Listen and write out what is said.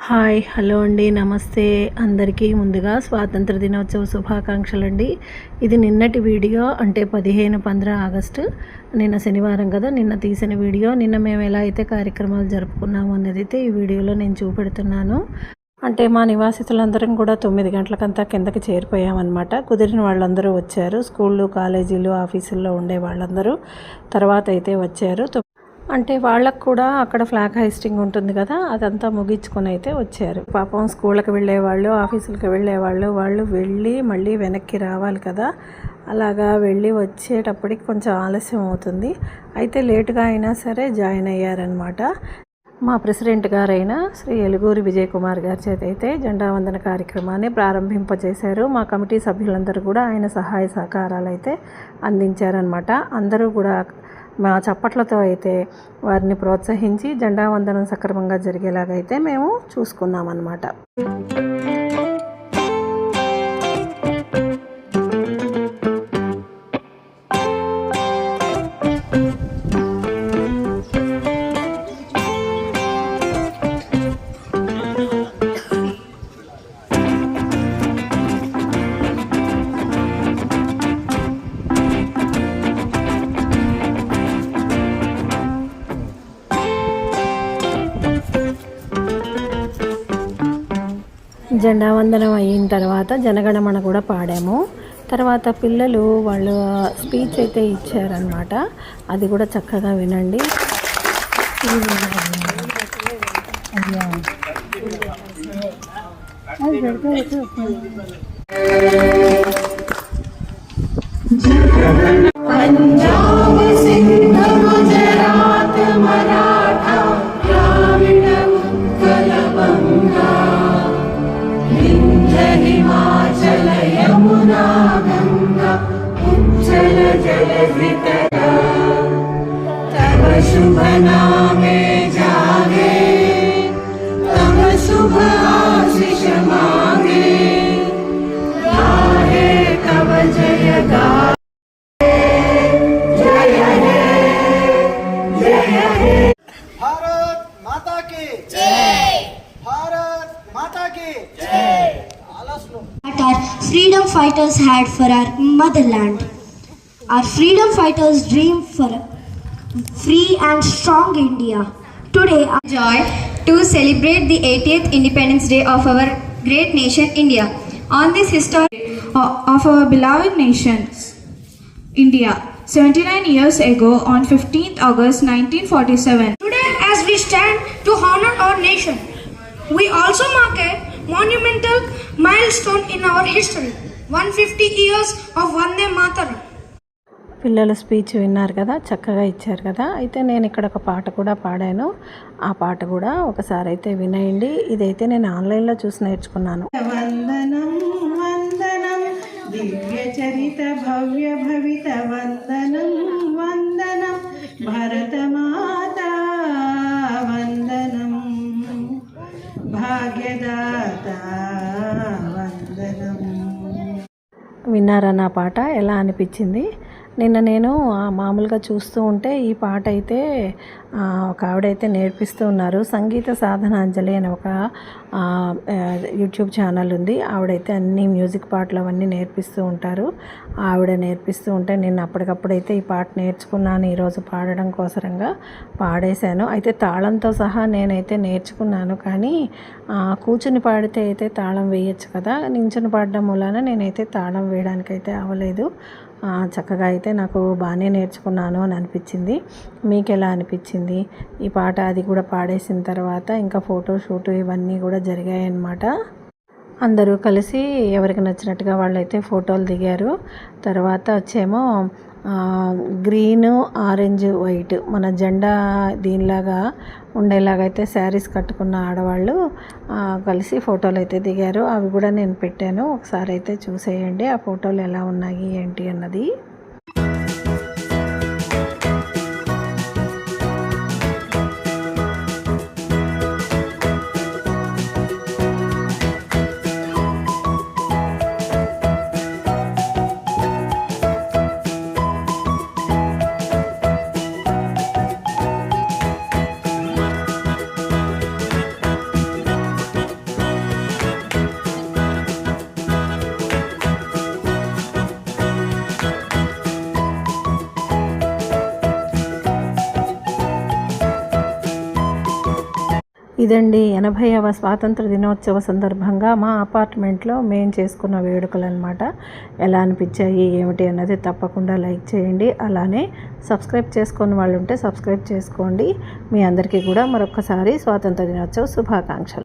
Hi hello అండి, నమస్తే అందరికీ. ముందుగా స్వాతంత్ర దినోత్సవ శుభాకాంక్షలు అండి. ఇది నిన్నటి వీడియో, అంటే 15 ఆగస్టు నిన్న శనివారం కదా, నిన్న తీసిన వీడియో. నిన్న మేము ఎలా అయితే కార్యక్రమాలు జరుపుకున్నాము అన్నది అయితే ఈ వీడియోలో నేను చూపెడుతున్నాను. అంటే మా నివాసితులందరం కూడా 9 గంటలకంతా కిందకి చేరిపోయామన్నమాట. కుదిరిన వాళ్ళందరూ వచ్చారు, స్కూళ్ళు కాలేజీలు ఆఫీసుల్లో ఉండే వాళ్ళందరూ తర్వాత అయితే వచ్చారు. అంటే వాళ్ళకు కూడా అక్కడ ఫ్లాగ్ హైస్టింగ్ ఉంటుంది కదా, అదంతా ముగించుకొని అయితే వచ్చారు. పాపం స్కూళ్ళకి వెళ్ళేవాళ్ళు, ఆఫీసులకి వెళ్ళేవాళ్ళు, వాళ్ళు వెళ్ళి మళ్ళీ వెనక్కి రావాలి కదా, అలాగా వెళ్ళి వచ్చేటప్పటికి కొంచెం ఆలస్యం అవుతుంది. అయితే లేటుగా అయినా సరే జాయిన్ అయ్యారనమాట. మా ప్రెసిడెంట్ గారైన శ్రీ ఎలుగూరి విజయ్ కుమార్ గారి చేత అయితే జెండా వందన కార్యక్రమాన్ని ప్రారంభింపచేశారు. మా కమిటీ సభ్యులందరూ కూడా ఆయన సహాయ సహకారాలు అయితే అందించారనమాట. అందరూ కూడా మా చప్పట్లతో అయితే వారిని ప్రోత్సహించి జెండా వందనం సక్రమంగా జరిగేలాగైతే మేము చూసుకున్నామన్నమాట. జెండా వందనం అయిన తర్వాత జనగణమన కూడా పాడాము. తర్వాత పిల్లలు వాళ్ళు స్పీచ్ అయితే ఇచ్చారనమాట, అది కూడా చక్కగా వినండి. పంజాబ్ సింధ్ గుజరాత్ మరాఠా ద్రావిడ ఉత్కల బంగా हिमाचल यमुना गंगा उच्चल जलधितरा तव शुभ नामे जागे तव शुभ आशीष मांगे गाहे तव जय गाहे जय हे जय हे। भारत माता की जय, भारत माता की जय। That our freedom fighters had for our motherland. Our freedom fighters dream for a free and strong India. Today, our joy to celebrate the 80th Independence Day of our great nation, India. On this historic of our beloved nation, India, 79 years ago, on 15th August 1947. Today, as we stand to honor our nation, we also mark a monumental milestone in our history, 150 years of Vande Mataram. పిల్లల speech విన్నారు కదా, చక్కగా ఇచ్చారు కదా. అయితే నేను ఇక్కడ ఒక పాట కూడా పాడాను, ఆ పాట కూడా ఒకసారి అయితే వినేయండి. ఇదైతే నేను ఆన్లైన్లో చూసి నేర్చుకున్నాను. వందనం వందనం దివ్య చరిత భవ్య భవిత వందనం వందనం భారత మాత వందనం భాగ్యదాత వందనం. విన్నారా నా పాట ఎలా అనిపించింది? నిన్న నేను మామూలుగా చూస్తూ ఉంటే ఈ పాట అయితే ఒక ఆవిడైతే నేర్పిస్తూ ఉన్నారు. సంగీత సాధనాంజలి అని ఒక యూట్యూబ్ ఛానల్ ఉంది. ఆవిడైతే అన్ని మ్యూజిక్ పాటలు అవన్నీ నేర్పిస్తూ ఉంటారు. ఆవిడ నేర్పిస్తూ ఉంటే నేను అప్పటికప్పుడైతే ఈ పాట నేర్చుకున్నాను. ఈరోజు పాడడం కోసరంగా పాడేశాను. అయితే తాళంతో సహా నేనైతే నేర్చుకున్నాను, కానీ కూర్చుని పాడితే అయితే తాళం వేయచ్చు కదా, నించుని పాడడం మూలాన నేనైతే తాళం వేయడానికైతే అవ్వలేదు. చక్కగా అయితే నాకు బాగానే నేర్చుకున్నాను అని అనిపించింది. మీకు ఎలా అనిపించింది ఈ పాట? అది కూడా పాడేసిన తర్వాత ఇంకా ఫోటో షూటు ఇవన్నీ కూడా జరిగాయన్నమాట. అందరూ కలిసి ఎవరికి నచ్చినట్టుగా వాళ్ళైతే ఫోటోలు దిగారు. తర్వాత వచ్చేమో గ్రీను ఆరెంజ్ వైట్ మన జెండా దీనిలాగా ఉండేలాగైతే శారీస్ కట్టుకున్న ఆడవాళ్ళు కలిసి ఫోటోలు అయితే దిగారు. అవి కూడా నేను పెట్టాను, ఒకసారి అయితే చూసేయండి ఆ ఫోటోలు ఎలా ఉన్నాయి ఏంటి అన్నది. ఇదండి 80వ స్వాతంత్ర దినోత్సవ సందర్భంగా మా అపార్ట్మెంట్లో మేము చేసుకున్న వేడుకలు అనమాట. ఎలా అనిపించాయి ఏమిటి అన్నది తప్పకుండా లైక్ చేయండి. అలానే సబ్స్క్రైబ్ చేసుకొని వాళ్ళు ఉంటే సబ్స్క్రైబ్ చేసుకోండి. మీ అందరికీ కూడా మరొకసారి స్వాతంత్ర దినోత్సవ శుభాకాంక్షలు.